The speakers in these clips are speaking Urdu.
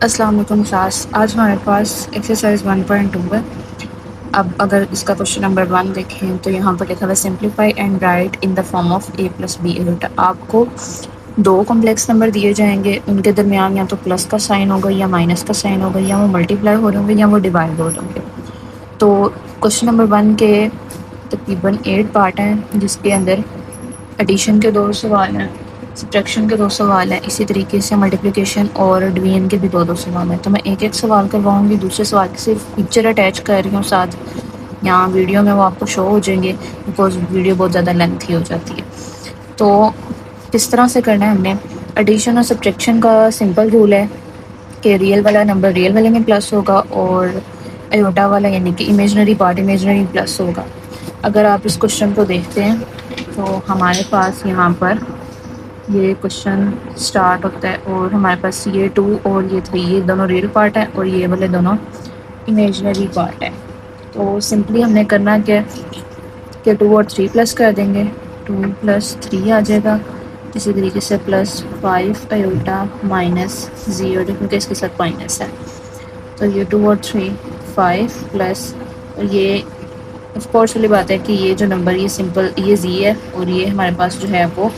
السلام علیکم کلاس، آج ہمارے پاس ایکسرسائز 1.2 ہے۔ اب اگر اس کا کوشچن نمبر 1 دیکھیں تو یہاں پر لکھا ہوا simplify and write in the form of a plus b iota. آپ کو دو کمپلیکس نمبر دیے جائیں گے، ان کے درمیان یا تو پلس کا سائن ہوگا یا مائنس کا سائن ہوگا، یا وہ ملٹیپلائی ہو رہے ہوں گے یا وہ ڈیوائڈ ہو رہے ہوں گے۔ تو کوشچن نمبر 1 کے تقریباً 8 پارٹ ہیں، جس کے اندر ایڈیشن کے 2 سوال ہیں، سبٹریکشن کے 2 سوال ہیں، اسی طریقے سے ملٹیپلیکیشن اور ڈویژن کے بھی 2 سوال ہیں۔ تو میں ایک ایک سوال کرواؤں گی، دوسرے سوال کی صرف پکچر اٹیچ کر رہی ہوں ساتھ، یہاں ویڈیو میں وہ آپ کو شو ہو جائیں گے بیکاز ویڈیو بہت زیادہ لینتھی ہو جاتی ہے۔ تو کس طرح سے کرنا ہے ہم نے، ایڈیشن اور سبٹریکشن کا سمپل رول ہے کہ ریئل والا نمبر ریئل والے میں پلس ہوگا اور ایوٹا والا یعنی کہ امیجنری پارٹ امیجنری پلس ہوگا۔ اگر آپ اس کوشچن کو دیکھتے ہیں تو ہمارے پاس یہاں پر یہ کوشچن سٹارٹ ہوتا ہے اور ہمارے پاس یہ 2 اور یہ 3 یہ دونوں ریئل پارٹ ہیں اور یہ والے دونوں امیجنری پارٹ ہیں۔ تو سمپلی ہم نے کرنا کیا کہ 2 اور 3 پلس کر دیں گے، 2 + 3 آ جائے گا۔ اسی طریقے سے +5 ایوٹا مائنس 0 کیونکہ اس کے ساتھ مائنس ہے، تو یہ 2 اور 3 5 پلس یہ آف کورس والی بات ہے کہ یہ جو نمبر یہ سمپل یہ زی ہے اور یہ ہمارے پاس جو ہے وہ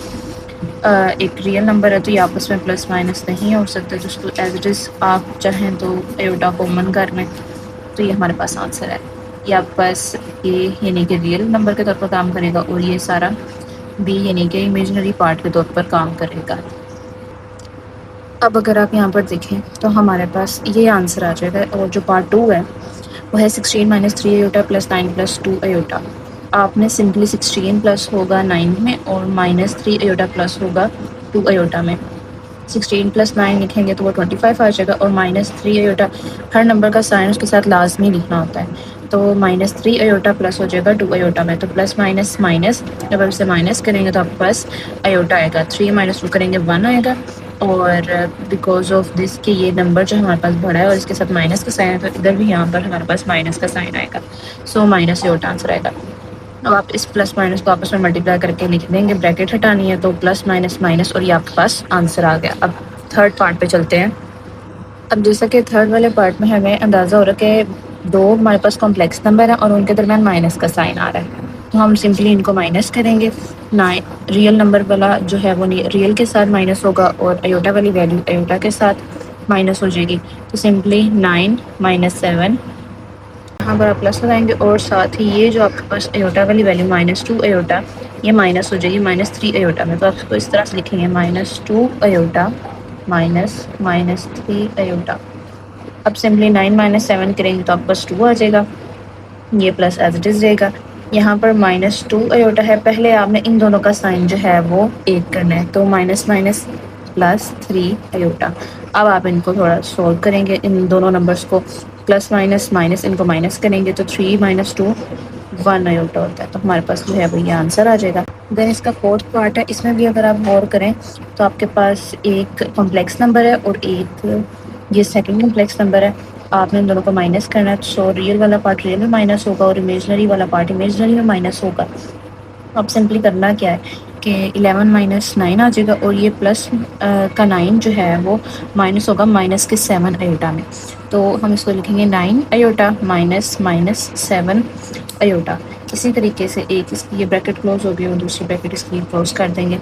ایک ریئل نمبر ہے، تو یہ آپس میں پلس مائنس نہیں ہو سکتا، جس کو ایز اٹ از آپ چاہیں تو ایوٹا کامن کر لیں، تو یہ ہمارے پاس آنسر ہے۔ یہ آپ پاس اے یعنی کہ ریئل نمبر کے طور پر کام کرے گا اور یہ سارا بی یعنی کہ امیجنری پارٹ کے طور پر کام کرے گا۔ اب اگر آپ یہاں پر دیکھیں تو ہمارے پاس یہ آنسر آ جائے گا، اور جو پارٹ 2 ہے وہ ہے 16 - 3 ایوٹا + 9 + 2 ایوٹا۔ آپ نے سمپلی 16 پلس ہوگا 9 میں اور -3 ایوٹا پلس ہوگا 2 ایوٹا میں۔ 16 + 9 لکھیں گے تو وہ 25 آ جائے گا، اور -3 ایوٹا ہر نمبر کا سائن اس کے ساتھ لازمی لکھنا ہوتا ہے، تو -3 ایوٹا پلس ہو جائے گا 2 ایوٹا میں، تو پلس مائنس مائنس جب آپ اسے مائنس کریں گے تو آپ کے پاس ایوٹا آئے گا، 3 - 2 کریں گے 1 آئے گا، اور بیکاز آف دس کہ یہ نمبر جو ہمارے پاس بڑا ہے اور اس کے ساتھ مائنس کا سائن ہے، تو ادھر بھی یہاں پر ہمارے پاس مائنس کا سائن آئے گا، سو مائنس ایوٹا آنسر آئے گا۔ اب آپ اس پلس مائنس کو آپس میں ملٹیپلائی کر کے لکھ دیں گے، بریکٹ ہٹانی ہے تو پلس مائنس مائنس اور یہ آپ کے پاس آنسر آ گیا۔ اب تھرڈ پارٹ پہ چلتے ہیں۔ اب جیسا کہ تھرڈ والے پارٹ میں ہمیں اندازہ ہو رہا ہے کہ 2 ہمارے پاس کمپلیکس نمبر ہیں اور ان کے درمیان مائنس کا سائن آ رہا ہے، تو ہم سمپلی ان کو مائنس کریں گے۔ ریئل نمبر والا جو ہے وہ ریئل کے ساتھ مائنس ہوگا اور ایوٹا والی ویلیو ایوٹا کے ساتھ مائنس ہو جائے گی، تو سمپلی 9 - 7 یہاں پر آپ پلس لگائیں گے، اور ساتھ ہی یہ جو آپ کے پاس ایوٹا والی ویلیو -2 ایوٹا یہ مائنس ہو جائے گی -3 ایوٹا میں، تو آپ اس کو اس طرح سے لکھیں گے -2 ایوٹا -3 ایوٹا۔ اب سمپلی 9 - 7 کریں گے تو آپ کے پاس 2 آ جائے گا، یہ پلس ایز اٹ از رہے گا۔ یہاں پر -2 ایوٹا ہے، پہلے آپ نے ان دونوں کا سائن جو ہے وہ ایک کرنا ہے، تو مائنس مائنس +3 ایوٹا۔ اب آپ ان کو تھوڑا سولو کریں گے، ان دونوں نمبرس کو پلس مائنس مائنس ان کو مائنس کریں گے، تو 3 - 2 1 ایوٹا ہوتا ہے، تو ہمارے پاس جو ہے وہ یہ آنسر آ جائے گا۔ دین اس کا فورتھ پارٹ ہے، اس میں بھی اگر آپ غور کریں تو آپ کے پاس ایک کمپلیکس نمبر ہے اور ایک یہ سیکنڈ کمپلیکس نمبر ہے، آپ نے ان دونوں کو مائنس کرنا ہے، سو ریئل والا پارٹ ریئل میں مائنس ہوگا اور امیجنری والا پارٹ امیجنری میں مائنس ہوگا۔ اب سمپلی کرنا کیا ہے کہ 11 - 9 آ جائے گا، اور یہ پلس کا 9 جو ہے وہ مائنس ہوگا مائنس کے 7 ایوٹا میں، تو ہم اس کو لکھیں گے 9 ایوٹا مائنس 7 ایوٹا۔ اسی طریقے سے ایک اس کی یہ بریکٹ کلوز ہو گئی اور دوسری بریکٹ اس کی کلوز کر دیں گے۔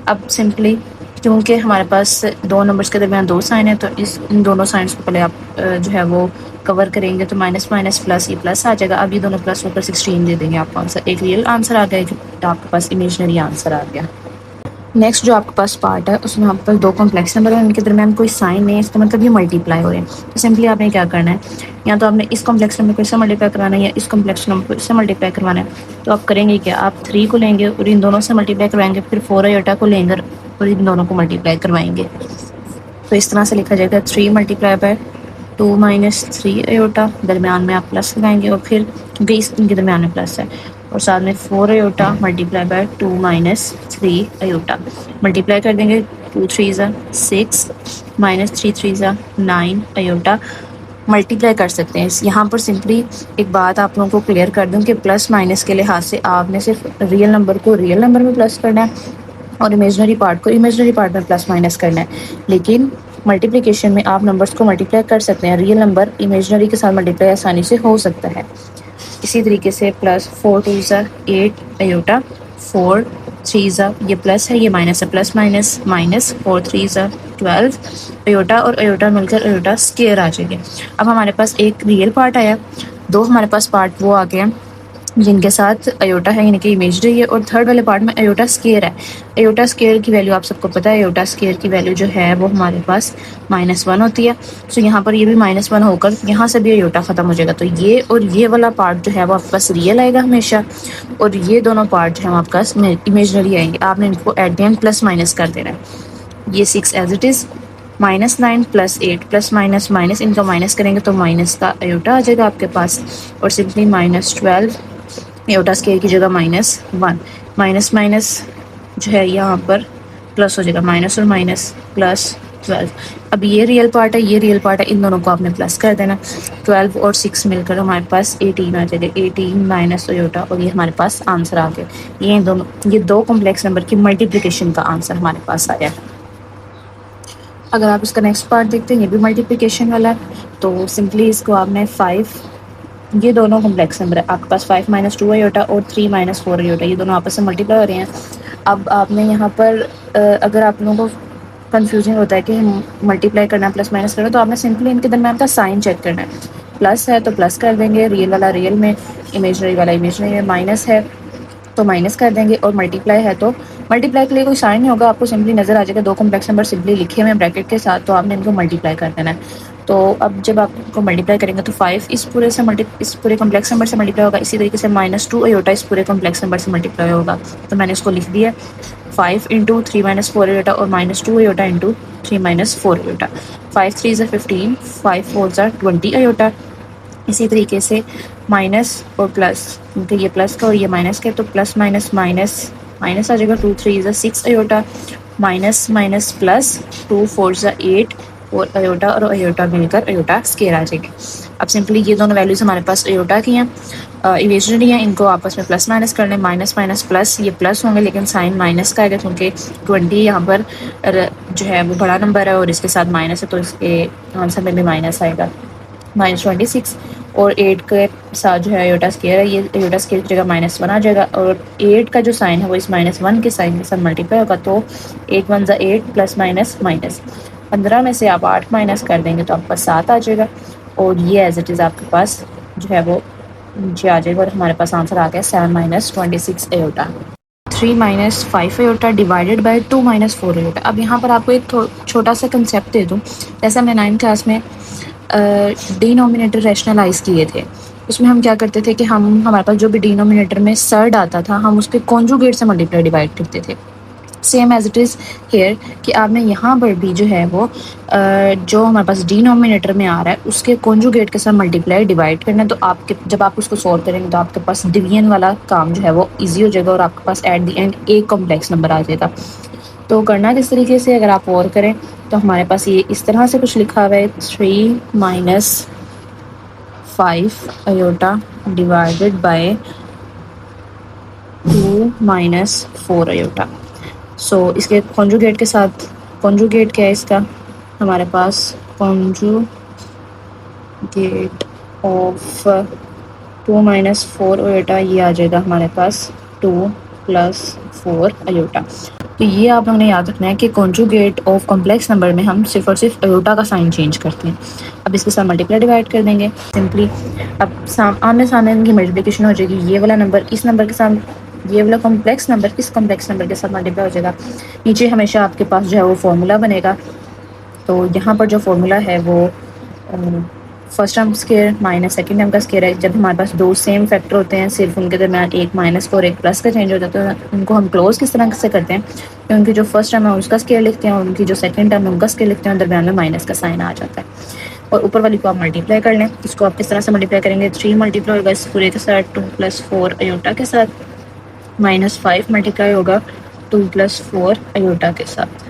اب سمپلی کیونکہ ہمارے پاس 2 نمبرس کے درمیان 2 سائن ہیں، تو ان دونوں سائنس کو پہلے آپ جو ہے وہ کور کریں گے، تو مائنس مائنس پلس یہ پلس آ جائے گا۔ اب یہ دونوں پلس ہو کر 16 دے دیں گے آپ کو آنسر، ایک ریئل آنسر آ گیا، ایک آپ کے پاس امیجنری آنسر آ گیا۔ نیکسٹ جو آپ کے پاس پارٹ ہے اس میں آپ کے پاس 2 کمپلیکس نمبر ہیں، ان کے درمیان کوئی سائن نہیں ہے، اس کا مطلب یہ ملٹیپلائی ہو رہے ہیں، تو سمپلی آپ نے کیا کرنا ہے، یا تو آپ نے اس کمپلیکس نمبر کو اس سے ملٹیپلائی کروانا ہے یا اس کمپلیکس نمبر کو اس سے ملٹیپلائی کروانا ہے، تو آپ کریں گے کیا، آپ 3 کو لیں گے اور ان دونوں سے ملٹیپلائی کروائیں گے، پھر 4 ایوٹا کو لیں گے اور ان دونوں کو ملٹیپلائی کروائیں گے، تو اس طرح سے لکھا جائے گا 3 × 2 - 3 ایوٹا، درمیان میں آپ پلس لگائیں گے، اور پھر کیونکہ ان کے درمیان میں پلس ہے، اور ساتھ میں 4 ایوٹا × 2 - 3 ایوٹا ملٹیپلائی کر دیں گے، 2 × 3 = 6 -3 × 3 = 9 ایوٹا ملٹیپلائی کر سکتے ہیں۔ یہاں پر سمپلی ایک بات آپ لوگوں کو کلیئر کر دوں کہ پلس مائنس کے لحاظ سے آپ نے صرف ریئل نمبر کو ریئل نمبر میں پلس کرنا ہے اور امیجنری پارٹ کو امیجنری پارٹ میں پلس مائنس کرنا ہے، لیکن ملٹیپلیکیشن میں آپ نمبرس کو ملٹیپلائی کر سکتے ہیں. ریئل نمبر امیجنری کے ساتھ ملٹیپلائی آسانی سے ہو سکتا ہے. اسی طریقے سے پلس 4 2 8 ایوٹا 4 3 یہ پلس ہے یہ مائنس ہے پلس مائنس مائنس 4 3 12 ایوٹا اور ایوٹا مل کر ایوٹا اسکیئر آ جائے گی. اب ہمارے پاس ایک ریئل پارٹ آیا, دو ہمارے پاس پارٹ وہ آ گئے جن کے ساتھ ایوٹا ہے یعنی کہ امیجنری ہے, اور تھرڈ والے پارٹ میں ایوٹا اسکیئر ہے. ایوٹا اسکیئر کی ویلیو آپ سب کو پتہ ہے, ایوٹا اسکیئر کی ویلیو جو ہے وہ ہمارے پاس -1 ہوتی ہے. سو یہاں پر یہ بھی -1 ہو کر یہاں سے بھی ایوٹا ختم ہو جائے گا. تو یہ اور یہ والا پارٹ جو ہے وہ آپ کے پاس ریئل آئے گا ہمیشہ, اور یہ دونوں پارٹ جو ہے آپ کے پاس امیجنری آئیں گے. آپ نے ان کو at the end plus minus کر دینا ہے. یہ 6 as it is -9 + 8 plus minus minus ان کا مائنس کریں گے تو مائنس کا ایوٹا آ جائے گا آپ کے پاس, اور سمپلی -12 ایوٹا اسکیئر کی جگہ -1 مائنس مائنس جو ہے یہاں پر پلس ہو جائے گا, مائنس اور مائنس +12. اب یہ ریئل پارٹ ہے یہ ریئل پارٹ ہے, ان دونوں کو آپ نے پلس کر دینا. 12 اور 6 مل کر ہمارے پاس 18 آ جائے گا, 18 مائنس ایوٹا, اور یہ ہمارے پاس آنسر آ گیا. یہ دو کمپلیکس نمبر کی ملٹیپلیکیشن کا آنسر ہمارے پاس آیا. اگر آپ اس کا نیکسٹ پارٹ دیکھتے ہیں یہ بھی ملٹیپلیکیشن والا ہے, تو سمپلی اس کو آپ نے 5 یہ دونوں کمپلیکس نمبر ہے آپ کے پاس 5 - 2 ایوٹا اور 3 - 4 ایوٹا, یہ دونوں آپس میں ملٹیپلائی ہو رہے ہیں. اب آپ نے یہاں پر اگر آپ لوگوں کو کنفیوژن ہوتا ہے کہ ملٹیپلائی کرنا پلس مائنس کرنا, تو آپ نے سمپلی ان کے درمیان کا سائن چیک کرنا ہے. پلس ہے تو پلس کر دیں گے, ریئل والا ریئل میں, امیجنری والا امیجنری میں, مائنس ہے تو مائنس کر دیں گے, اور ملٹیپلائی ہے تو ملٹیپلائی کے لیے کوئی سائن نہیں ہوگا, آپ کو سمپلی نظر آ جائے گا دو کمپلیکس نمبر سمپلی لکھے ہوئے ہیں بریکٹ کے ساتھ, تو آپ نے ان کو ملٹیپلائی کر دینا ہے. تو اب جب آپ کو ملٹیپلائی کریں گے تو 5 اس پورے کمپلیکس نمبر سے ملٹیپلائی ہوگا. اسی طریقے سے -2 ایوٹا اس پورے کمپلیکس نمبر سے ملٹیپلائی ہوگا. تو میں نے اس کو لکھ دیا 5 × 3 - 4 ایوٹا اور -2 ایوٹا × 3 - 4 ایوٹا. 5 3 15 5 4 20 ایوٹا. اسی طریقے سے مائنس اور پلس, کیونکہ یہ پلس کا اور یہ مائنس کا, تو پلس مائنس مائنس مائنس آ جائے گا. 2 3 6 ایوٹا, مائنس مائنس پلس 2 4 8 اور ایوٹا اور ایوٹا مل کر ایوٹا اسکیئر آ جائے گی. اب سمپلی یہ دونوں ویلیوز ہمارے پاس ایوٹا کی ہیں, امیجنری ہیں, ان کو آپس میں پلس مائنس کر لیں. مائنس مائنس پلس, یہ پلس ہوں گے لیکن سائن مائنس کا آئے گا, کیونکہ 20 یہاں پر جو ہے وہ بڑا نمبر ہے اور اس کے ساتھ مائنس ہے, تو اس کے آنسر میں بھی مائنس آئے گا. -26 اور 8 کے ساتھ جو ہے ایوٹا اسکیئر ہے, یہ ایوٹا اسکیئر کی جگہ -1 آ جائے گا, اور 8 کا جو سائن ہے وہ اس -1 کے سائن کے ساتھ ملٹیپلائی ہوگا. تو 8 1 8 پلس مائنس مائنس 15 میں سے آپ 8 مائنس کر دیں گے تو آپ کے پاس 7 آ جائے گا, اور یہ ایز اٹ از آپ کے پاس جو ہے وہ نیچے آ جائے گا, اور ہمارے پاس آنسر آ گیا 7 - 26 iota. 3 - 5 iota divided by 2 - 4 iota. اب یہاں پر آپ کو ایک چھوٹا سا کنسیپٹ دے دوں. جیسے ہم نے 9 کلاس میں ڈینومینیٹر ریشنلائز کیے تھے, اس میں ہم کیا کرتے تھے کہ ہمارے پاس جو بھی ڈینومینیٹر میں سرڈ آتا تھا ہم اس کے کانجوگیٹ سے ملٹیپلائی ڈیوائڈ کرتے تھے. Same as it is here, کہ آپ نے یہاں پر بھی جو ہے وہ جو ہمارے پاس ڈینومینیٹر میں آ رہا ہے اس کے کانجوگیٹ کے ساتھ ملٹیپلائی ڈیوائڈ کرنا ہے. تو جب آپ اس کو سولو کریں گے تو آپ کے پاس ڈویژن والا کام جو ہے وہ ایزی ہو جائے گا, اور آپ کے پاس ایٹ دی اینڈ ایک کمپلیکس نمبر آ جائے گا. تو کرنا کس طریقے سے, اگر آپ اور کریں تو ہمارے پاس یہ اس طرح سے کچھ لکھا ہوا ہے 3 - 5 ایوٹا ڈیوائڈیڈ بائی 2 - 4 ایوٹا. سو اس کے کانجوگیٹ کے ساتھ, کانجوگیٹ کیا ہے اس کا, ہمارے پاس کانجوگیٹ آف 2 - 4 ایوٹا یہ آ جائے گا ہمارے پاس 2 + 4 ایوٹا. تو یہ آپ لوگوں نے یاد رکھنا ہے کہ کانجوگیٹ آف کمپلیکس نمبر میں ہم صرف اور صرف ایوٹا کا سائن چینج کرتے ہیں. اب اس کے ساتھ ملٹیپلائی ڈیوائڈ کر دیں گے سمپلی. اب آمنے سامنے ان کی ملٹیپلیکیشن ہو جائے گی, یہ والا نمبر اس نمبر کے ساتھ, یہ والا کمپلیکس نمبر اس کمپلیکس نمبر کے ساتھ ملٹیپلائی ہو جائے گا. نیچے ہمیشہ آپ کے پاس جو ہے وہ فارمولا بنے گا. تو یہاں پر جو فارمولا ہے وہ first term square minus second term کا اسکیئر ہے. جب ہمارے پاس دو سیم فیکٹر ہوتے ہیں, صرف ان کے درمیان ایک مائنس کا اور ایک پلس کا چینج ہوتا ہے, تو ان کو ہم کلوز کس طرح سے کرتے ہیں کہ ان کی جو فرسٹ ٹرم ہے اس کا اسکیئر لکھتے ہیں, اور ان کی جو سیکنڈ ٹرم ہے ان کا اسکیئر لکھتے ہیں, اور درمیان میں مائنس کا سائن آ جاتا ہے. اور اوپر والی کو آپ ملٹیپلائی کر لیں. اس کو آپ کس طرح سے ملٹیپلائی کریں گے, 3 ملٹیپلائی ہوگا اس پورے کے ساتھ 2 + 4 ایوٹا کے ساتھ, -5 ملٹیپلائی ہوگا 2 + 4 ایوٹا کے ساتھ,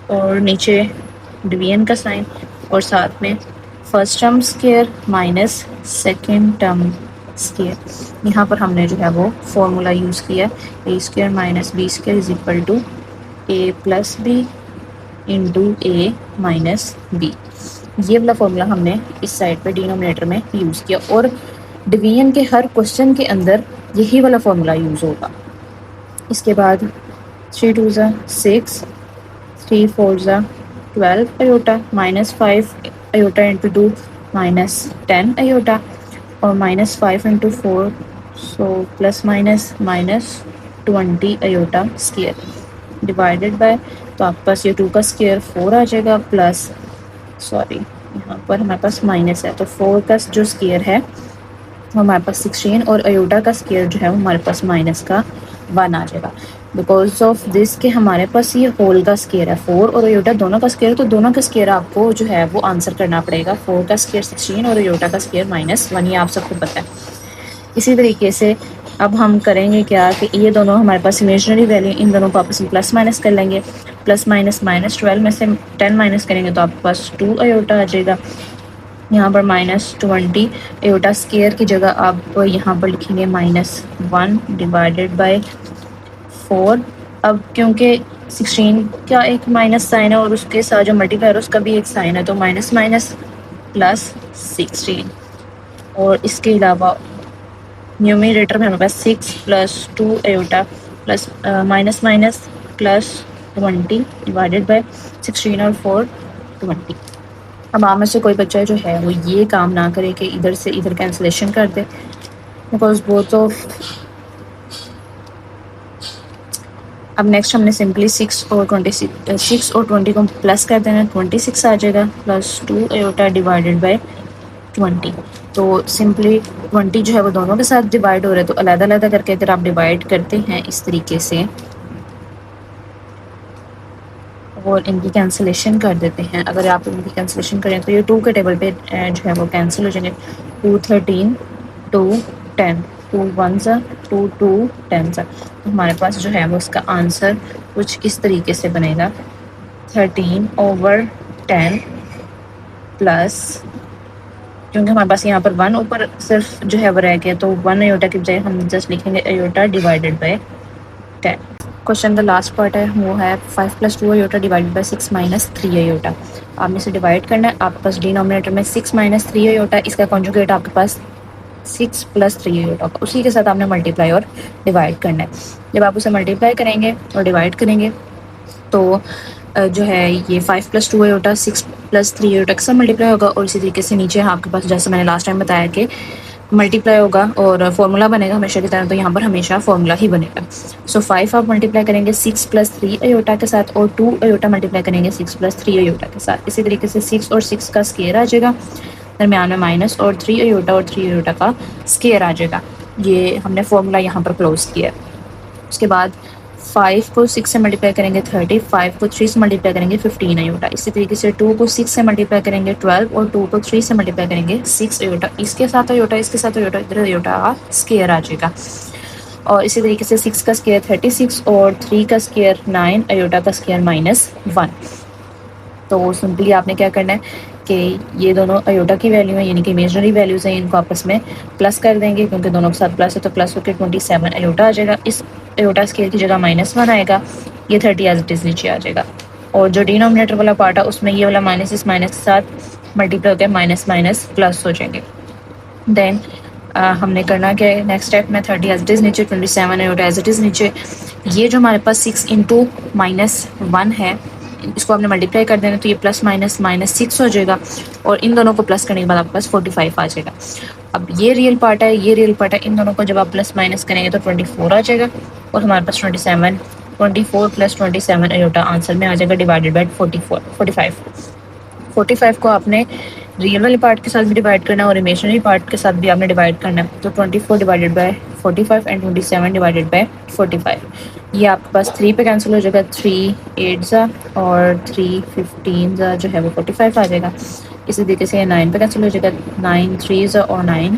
اور نیچے ڈویژن کا سائن, اور ساتھ میں first term square minus second term square. یہاں پر ہم نے جو ہے وہ فارمولا یوز کیا, a² - b² = a + b × a minus be. یہ والا فارمولا ہم نے اس سائڈ پہ ڈینومینیٹر میں یوز کیا، اور ڈویژن کے ہر کوشچن کے اندر یہی والا فارمولا یوز ہوگا. اس کے بعد 3 2 6، 3 4 12 iota, minus 5 iota into 2 minus 10 iota, اور minus 5 into 4 so plus minus minus 20 iota square divided by, تو آپ کے پاس یہ 2 کا اسکیئر 4 آ جائے گا، پلس سوری یہاں پر ہمارے پاس مائنس ہے، تو 4 کا جو اسکیئر ہے وہ ہمارے پاس 16، اور ایوٹا کا اسکیئر جو ہے وہ ہمارے پاس مائنس کا 1 آ جائے گا. بیکاز آف دس کہ ہمارے پاس یہ ہول کا اسکیئر ہے، 4 اور ایوٹا دونوں کا اسکیئر، تو دونوں کا اسکیئر آپ کو جو ہے وہ آنسر کرنا پڑے گا. 4 کا اسکیئر 16 اور ایوٹا کا اسکیئر مائنس 1، یہ آپ سب کو پتہ ہے. اسی طریقے سے اب ہم کریں گے کیا کہ یہ دونوں ہمارے پاس امیجنری ویلیو، ان دونوں کو آپس میں پلس مائنس کر لیں گے. پلس مائنس مائنس 12 میں سے 10 مائنس کریں گے تو آپ کے پاس 2 ایوٹا آ جائے گا. یہاں پر مائنس 20 ایوٹا اسکیئر کی جگہ آپ یہاں پر لکھیں گے مائنس 1 ڈیوائڈیڈ بائی 4. اب کیونکہ 16 کا ایک مائنس سائن ہے اور اس کے ساتھ جو ملٹیپلائر ہے اس کا بھی ایک سائن ہے، تو مائنس مائنس پلس 16. اور اس کے علاوہ نیومیریٹر میں ہمارے پاس 6 plus 2 iota plus minus minus plus 20 divided by 16 اور 4 20. اب آپ میں سے کوئی بچہ جو ہے وہ یہ کام نہ کرے کہ ادھر سے ادھر کینسلیشن کر دے، بیکاز بوتھ آف. اب نیکسٹ ہم نے سمپلی 6 اور 20 کو پلس کر دینا، 26 آ جائے گا، پلس 2 ایوٹا ڈیوائڈیڈ بائی 20. تو سمپلی 20 جو ہے وہ دونوں کے ساتھ ڈیوائڈ ہو رہا ہے، تو علیحدہ علیحدہ کر کے اگر آپ ڈیوائڈ کرتے ہیں اس طریقے سے اور ان کی کینسلیشن کر دیتے ہیں، اگر آپ ان کی کینسلیشن کریں تو یہ 2 کے ٹیبل پہ جو ہے وہ کینسل ہو جائیں گے. 2 13 2 10 2 1 2 2 10 تو ہمارے پاس جو ہے وہ اس کا آنسر کچھ اس طریقے سے بنے گا 13/10 پلس، کیونکہ ہمارے پاس یہاں پر 1 اوپر صرف جو ہے وہ رہ گیا، تو 1 ایوٹا کی بجائے ہم جسٹ لکھیں گے iota divided by 10. Question the last part ہے، وہ ہے 5 + 2 ایوٹا ڈیوائڈیڈ بائی 6 - 3 ایوٹا. آپ نے اسے ڈیوائڈ کرنا ہے، آپ کے پاس ڈینومینیٹر میں 6 - 3 ایوٹا، اس کا کنجوگیٹ آپ کے پاس 6 + 3 ایوٹا، اسی کے ساتھ آپ نے ملٹیپلائی اور ڈیوائڈ کرنا ہے. جب آپ اسے ملٹیپلائی کریں گے اور ڈیوائڈ کریں گے تو جو ہے یہ 5 + 2 ایوٹا 6 + 3 ایوٹا کا سب ملٹیپلائی ہوگا، اور اسی طریقے سے نیچے آپ کے پاس جیسے میں نے لاسٹ ٹائم بتایا کہ ملٹیپلائی ہوگا اور فارمولا بنے گا ہمیشہ کی طرح، تو یہاں پر ہمیشہ فارمولا ہی بنے گا. سو 5 آپ ملٹیپلائی کریں گے 6 + 3 ایوٹا کے ساتھ، اور 2 ایوٹا ملٹیپلائی کریں گے 6 + 3 ایوٹا کے ساتھ. اسی طریقے سے 6 اور 6 کا اسکیئر آ جائے گا، درمیان میں مائنس، اور 3 ایوٹا اور 3 ایوٹا کا اسکیئر آ جائے گا. یہ ہم نے فارمولا یہاں پر کلوز کیا. اس کے بعد 5 کو 6 سے ملٹیپلائی کریں گے 30، 5 کو 3 سے ملٹیپلائی کریں گے 15 ایوٹا. اسی طریقے سے 2 کو 6 سے ملٹیپلائی کریں گے 12، اور 2 کو 3 سے ملٹیپلائی کریں گے 6 ایوٹا. اس کے ساتھ ایوٹا، اس کے ساتھ ایوٹا، ادھر ایوٹا کا اسکیئر آ جائے گا. اور اسی طریقے سے 6 کا اسکیئر 36، اور 3 کا اسکیئر 9، ایوٹا کا اسکیئر -1. تو سمپلی آپ نے کیا کرنا ہے کہ یہ دونوں ایوٹا کی ویلیو ہیں، یعنی کہ امیجنری ویلیوز ہیں، ان کو آپس میں پلس کر دیں گے، کیونکہ دونوں کے ساتھ پلس ہے تو پلس ہو کے 27 ایوٹا آ جائے گا. اس ایوٹا اسکیئر کی جگہ -1 آئے گا، یہ 30 ایز اٹ از نیچے آ جائے گا. اور جو ڈینومینیٹر والا پارٹ ہے اس میں یہ والا مائنس اس مائنس کے ساتھ ملٹیپلائی ہو کے مائنس مائنس پلس ہو جائیں گے. دین ہم نے کرنا کہ نیکسٹ اسٹیپ میں 30 ایز اٹ از نیچے، 27 ایوٹا ایز اٹ از نیچے. یہ جو ہمارے پاس 6 × -1 ہے، اس کو آپ نے ملٹیپلائی کر دینا تو یہ پلس مائنس -6 ہو جائے گا، اور ان دونوں کو پلس کرنے کے بعد آپ کے پاس 45 آ جائے گا. اب یہ ریئل پارٹ ہے، یہ ریئل پارٹ ہے، ان دونوں کو جب آپ پلس مائنس کریں گے تو 24 آ جائے گا، اور ہمارے پاس 24 + 27 ایوٹا آنسر میں آ جائے گا ڈیوائڈیڈ بائی 45. 45 کو آپ نے ریئل والے پارٹ کے ساتھ بھی ڈیوائڈ کرنا ہے اور امیجنری پارٹ کے ساتھ بھی آپ نے ڈیوائڈ کرنا ہے. تو 24 divided by 45 and 27 divided by 45. یہ آپ کے پاس 3 پہ کینسل ہو جائے گا، 3 8 اور 3 15 جو ہے وہ 45 آ جائے گا. اسی طریقے سے 9 پہ کینسل ہو جائے گا، 9 3 اور 9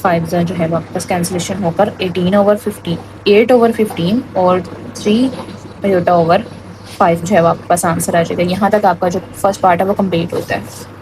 5 جو ہے وہ آپ کے پاس کینسلیشن ہو کر 18/15، 8/15 اور 3 ایوٹا اوور 5 جو ہے وہ آپ کے پاس آنسر آ جائے گا. یہاں تک آپ کا جو فرسٹ پارٹ ہے وہ کمپلیٹ ہوتا ہے.